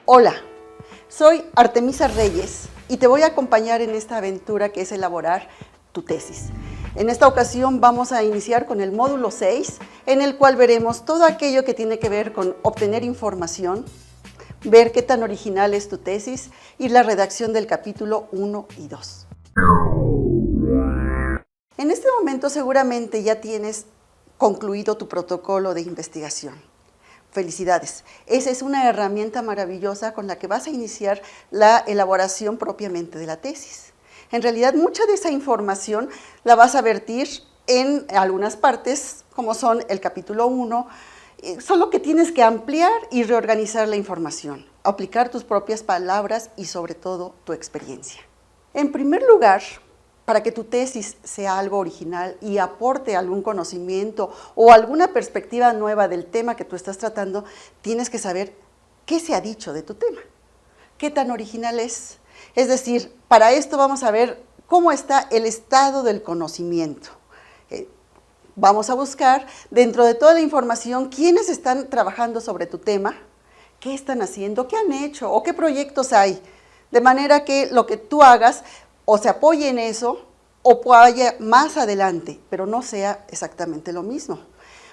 Hola, soy Artemisa Reyes y te voy a acompañar en esta aventura que es elaborar tu tesis. En esta ocasión vamos a iniciar con el módulo 6, en el cual veremos todo aquello que tiene que ver con obtener información, ver qué tan original es tu tesis y la redacción del capítulo 1 y 2. En este momento seguramente ya tienes concluido tu protocolo de investigación. Felicidades, esa es una herramienta maravillosa con la que vas a iniciar la elaboración propiamente de la tesis. En realidad, mucha de esa información la vas a vertir en algunas partes, como son el capítulo 1, solo que tienes que ampliar y reorganizar la información, aplicar tus propias palabras y sobre todo tu experiencia. En primer lugar, para que tu tesis sea algo original y aporte algún conocimiento o alguna perspectiva nueva del tema que tú estás tratando, tienes que saber qué se ha dicho de tu tema, qué tan original es. Es decir, para esto vamos a ver cómo está el estado del conocimiento. Vamos a buscar dentro de toda la información quiénes están trabajando sobre tu tema, qué están haciendo, qué han hecho o qué proyectos hay, de manera que lo que tú hagas o se apoye en eso o vaya más adelante, pero no sea exactamente lo mismo.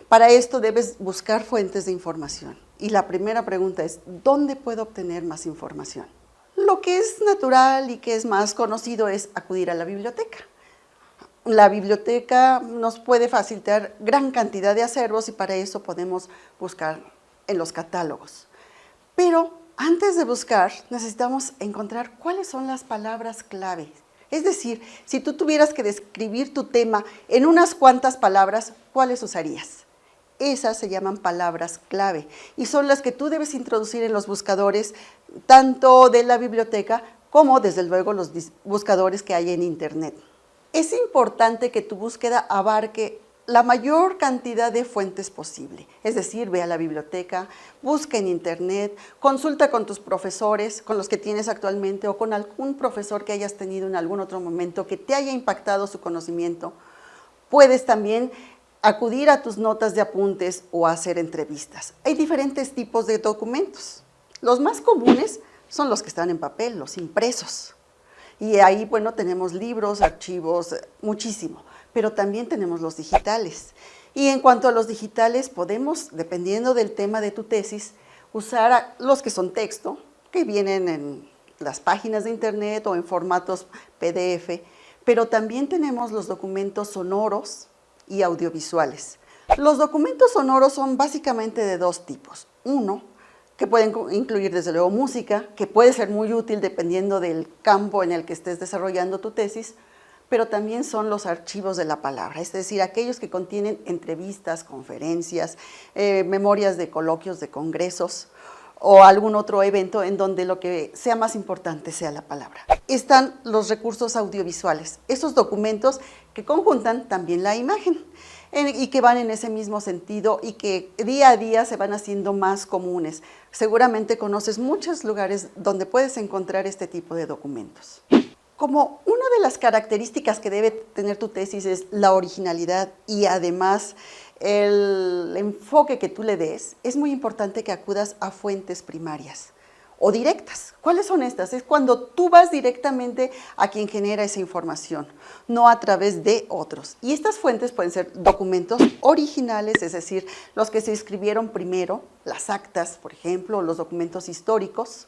Para esto debes buscar fuentes de información. Y la primera pregunta es, ¿dónde puedo obtener más información? Lo que es natural y que es más conocido es acudir a la biblioteca. La biblioteca nos puede facilitar gran cantidad de acervos y para eso podemos buscar en los catálogos. Pero antes de buscar, necesitamos encontrar cuáles son las palabras clave. Es decir, si tú tuvieras que describir tu tema en unas cuantas palabras, ¿cuáles usarías? Esas se llaman palabras clave y son las que tú debes introducir en los buscadores, tanto de la biblioteca como, desde luego, los buscadores que hay en Internet. Es importante que tu búsqueda abarque la mayor cantidad de fuentes posible, es decir, ve a la biblioteca, busca en Internet, consulta con tus profesores, con los que tienes actualmente o con algún profesor que hayas tenido en algún otro momento que te haya impactado su conocimiento. Puedes también acudir a tus notas de apuntes o hacer entrevistas. Hay diferentes tipos de documentos. Los más comunes son los que están en papel, los impresos. Y ahí, bueno, tenemos libros, archivos, muchísimo. Pero también tenemos los digitales. Y en cuanto a los digitales, podemos, dependiendo del tema de tu tesis, usar los que son texto, que vienen en las páginas de Internet o en formatos PDF, pero también tenemos los documentos sonoros y audiovisuales. Los documentos sonoros son básicamente de dos tipos. Uno, que pueden incluir desde luego música, que puede ser muy útil dependiendo del campo en el que estés desarrollando tu tesis, pero también son los archivos de la palabra, es decir, aquellos que contienen entrevistas, conferencias, memorias de coloquios, de congresos o algún otro evento en donde lo que sea más importante sea la palabra. Están los recursos audiovisuales, esos documentos que conjuntan también la imagen y que van en ese mismo sentido y que día a día se van haciendo más comunes. Seguramente conoces muchos lugares donde puedes encontrar este tipo de documentos. Como una de las características que debe tener tu tesis es la originalidad y además el enfoque que tú le des, es muy importante que acudas a fuentes primarias o directas. ¿Cuáles son estas? Es cuando tú vas directamente a quien genera esa información, no a través de otros. Y estas fuentes pueden ser documentos originales, es decir, los que se escribieron primero, las actas, por ejemplo, los documentos históricos.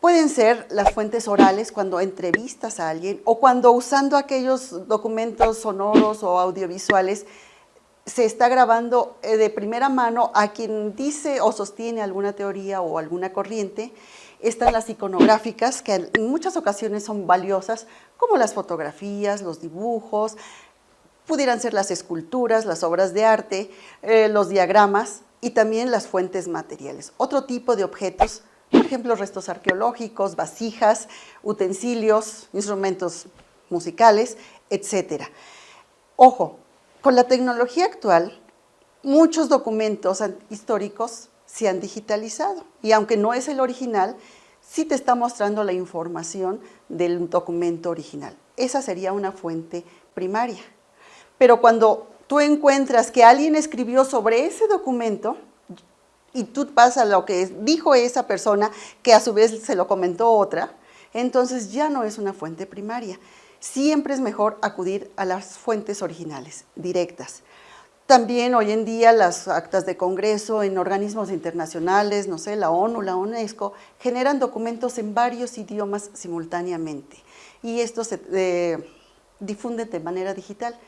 Pueden ser las fuentes orales cuando entrevistas a alguien o cuando usando aquellos documentos sonoros o audiovisuales se está grabando de primera mano a quien dice o sostiene alguna teoría o alguna corriente. Están las iconográficas, que en muchas ocasiones son valiosas, como las fotografías, los dibujos, pudieran ser las esculturas, las obras de arte, los diagramas y también las fuentes materiales. Otro tipo de objetos, por ejemplo, restos arqueológicos, vasijas, utensilios, instrumentos musicales, etc. Ojo, con la tecnología actual, muchos documentos históricos se han digitalizado y aunque no es el original, sí te está mostrando la información del documento original. Esa sería una fuente primaria. Pero cuando tú encuentras que alguien escribió sobre ese documento, y tú vas a lo que dijo esa persona, que a su vez se lo comentó otra, entonces ya no es una fuente primaria. Siempre es mejor acudir a las fuentes originales, directas. También hoy en día las actas de congreso en organismos internacionales, no sé, la ONU, la UNESCO, generan documentos en varios idiomas simultáneamente y estos se difunden de manera digital.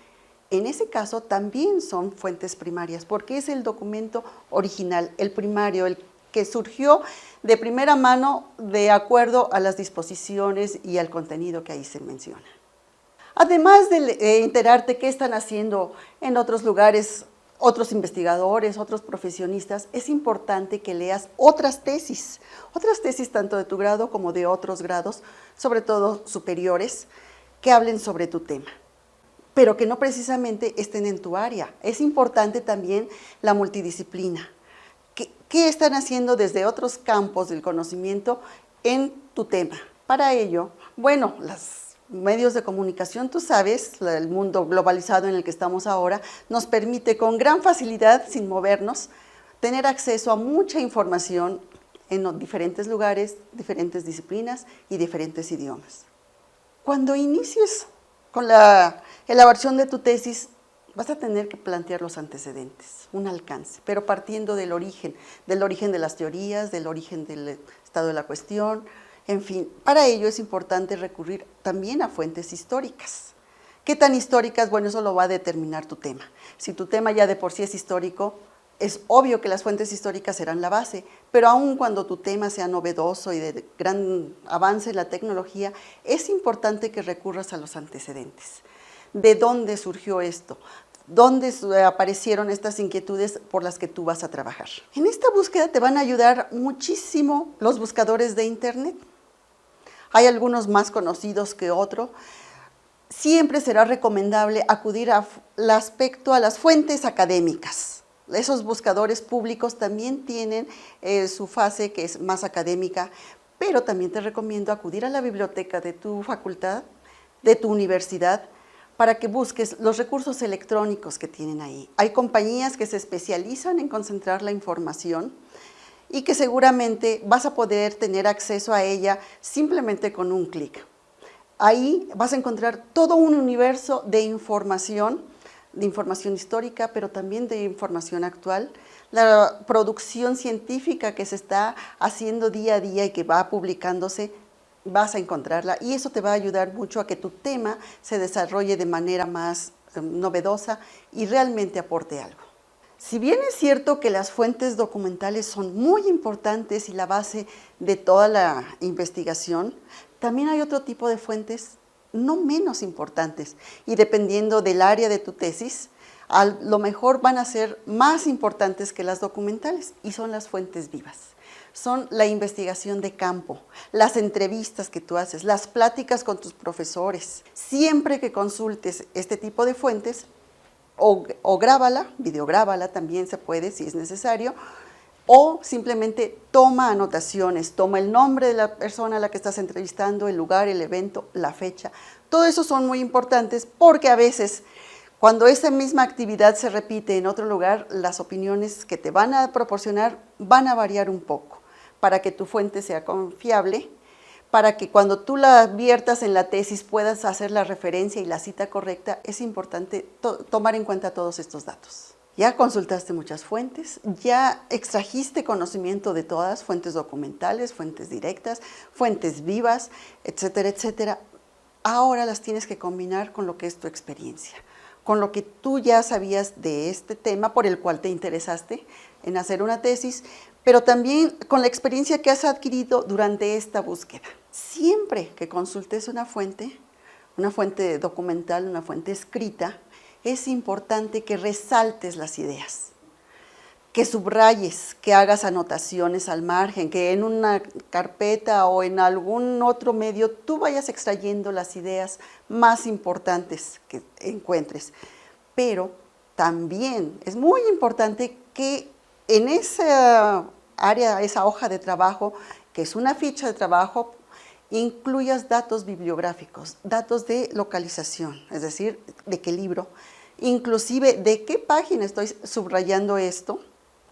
En ese caso también son fuentes primarias porque es el documento original, el primario, el que surgió de primera mano de acuerdo a las disposiciones y al contenido que ahí se menciona. Además de enterarte qué están haciendo en otros lugares, otros investigadores, otros profesionistas, es importante que leas otras tesis tanto de tu grado como de otros grados, sobre todo superiores, que hablen sobre tu tema, pero que no precisamente estén en tu área. Es importante también la multidisciplina. ¿Qué están haciendo desde otros campos del conocimiento en tu tema? Para ello, bueno, los medios de comunicación, tú sabes, el mundo globalizado en el que estamos ahora, nos permite con gran facilidad, sin movernos, tener acceso a mucha información en diferentes lugares, diferentes disciplinas y diferentes idiomas. Cuando inicies con la elaboración de tu tesis, vas a tener que plantear los antecedentes, un alcance, pero partiendo del origen de las teorías, del origen del estado de la cuestión, en fin. Para ello es importante recurrir también a fuentes históricas. ¿Qué tan históricas? Bueno, eso lo va a determinar tu tema. Si tu tema ya de por sí es histórico, es obvio que las fuentes históricas serán la base, pero aun cuando tu tema sea novedoso y de gran avance en la tecnología, es importante que recurras a los antecedentes. ¿De dónde surgió esto? ¿Dónde aparecieron estas inquietudes por las que tú vas a trabajar? En esta búsqueda te van a ayudar muchísimo los buscadores de Internet. Hay algunos más conocidos que otros. Siempre será recomendable acudir al aspecto a las fuentes académicas. Esos buscadores públicos también tienen su fase que es más académica, pero también te recomiendo acudir a la biblioteca de tu facultad, de tu universidad, para que busques los recursos electrónicos que tienen ahí. Hay compañías que se especializan en concentrar la información y que seguramente vas a poder tener acceso a ella simplemente con un clic. Ahí vas a encontrar todo un universo de información histórica, pero también de información actual, la producción científica que se está haciendo día a día y que va publicándose, vas a encontrarla y eso te va a ayudar mucho a que tu tema se desarrolle de manera más novedosa y realmente aporte algo. Si bien es cierto que las fuentes documentales son muy importantes y la base de toda la investigación, también hay otro tipo de fuentes no menos importantes y dependiendo del área de tu tesis, a lo mejor van a ser más importantes que las documentales y son las fuentes vivas. Son la investigación de campo, las entrevistas que tú haces, las pláticas con tus profesores. Siempre que consultes este tipo de fuentes, o grábala, videográbala también se puede si es necesario, o simplemente toma anotaciones, toma el nombre de la persona a la que estás entrevistando, el lugar, el evento, la fecha. Todo eso son muy importantes porque a veces cuando esa misma actividad se repite en otro lugar, las opiniones que te van a proporcionar van a variar un poco para que tu fuente sea confiable, para que cuando tú la adviertas en la tesis puedas hacer la referencia y la cita correcta. Es importante tomar en cuenta todos estos datos. Ya consultaste muchas fuentes, ya extrajiste conocimiento de todas, fuentes documentales, fuentes directas, fuentes vivas, etcétera, etcétera. Ahora las tienes que combinar con lo que es tu experiencia, con lo que tú ya sabías de este tema por el cual te interesaste en hacer una tesis, pero también con la experiencia que has adquirido durante esta búsqueda. Siempre que consultes una fuente documental, una fuente escrita, es importante que resaltes las ideas, que subrayes, que hagas anotaciones al margen, que en una carpeta o en algún otro medio tú vayas extrayendo las ideas más importantes que encuentres. Pero también es muy importante que en esa área, esa hoja de trabajo, que es una ficha de trabajo, incluyas datos bibliográficos, datos de localización, es decir, de qué libro, inclusive de qué página estoy subrayando esto,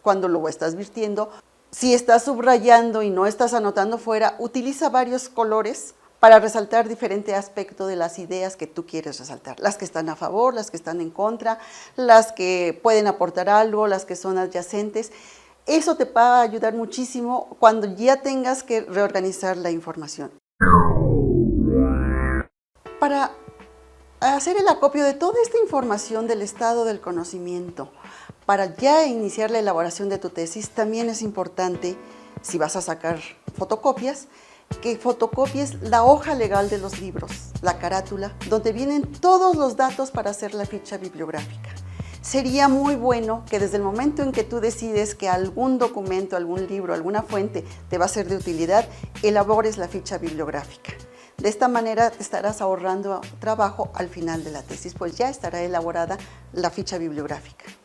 cuando lo estás virtiendo. Si estás subrayando y no estás anotando fuera, utiliza varios colores para resaltar diferente aspecto de las ideas que tú quieres resaltar. Las que están a favor, las que están en contra, las que pueden aportar algo, las que son adyacentes. Eso te va a ayudar muchísimo cuando ya tengas que reorganizar la información. Para hacer el acopio de toda esta información del estado del conocimiento, para ya iniciar la elaboración de tu tesis, también es importante, si vas a sacar fotocopias, que fotocopies la hoja legal de los libros, la carátula, donde vienen todos los datos para hacer la ficha bibliográfica. Sería muy bueno que desde el momento en que tú decides que algún documento, algún libro, alguna fuente te va a ser de utilidad, elabores la ficha bibliográfica. De esta manera te estarás ahorrando trabajo al final de la tesis, pues ya estará elaborada la ficha bibliográfica.